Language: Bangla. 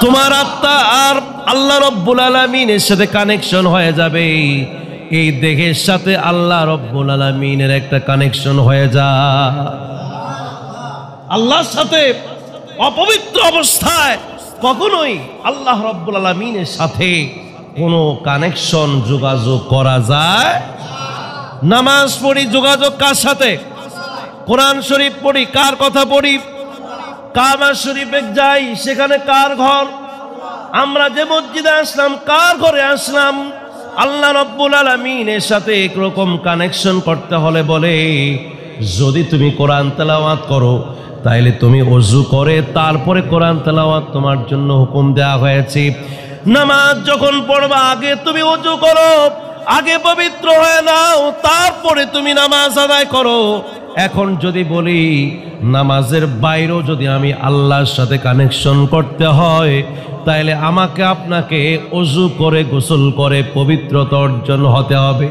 তোমার আত্মা আর আল্লাহ রব্বুল আলামিনের সাথে কানেকশন হয়ে যাবে। এই দেহের সাথে আল্লাহ রব্বুল আলামিনের একটা কানেকশন হয়ে যায়। আল্লাহর সাথে অপবিত্র অবস্থায় কখনোই আল্লাহ রব্বুল আলামিনের সাথে কোনো কানেকশন যোগাযোগ করা যায়। নামাজ পড়ি, যোগাযোগ কার সাথে? কোরআন শরীফ পড়ি, কার কথা পড়ি? কাবা শরীফে যাই, সেখানে কার ঘর? আমরা যে মসজিদে আসলাম, কার ঘরে আসলাম? আল্লাহ রব্বুল আলামিনের সাথে একরকম কানেকশন করতে হলে বলে, যদি তুমি কোরআন তেলাওয়াত করো তাইলে তুমি ওযু করে তারপরে কোরআন তেলাওয়াত তোমার জন্য হুকুম দেওয়া হয়েছে। নামাজ যখন পড়বা আগে তুমি ওযু করো, আগে পবিত্র হয়ে নাও, তারপরে তুমি নামাজ আদায় করো। এখন যদি বলি নামাজের বাইরেও যদি আমি আল্লাহর সাথে কানেকশন করতে হয়, তাইলে আমাকে আপনাকে ওযু করে গোসল করে পবিত্রতা অর্জন হতে হবে।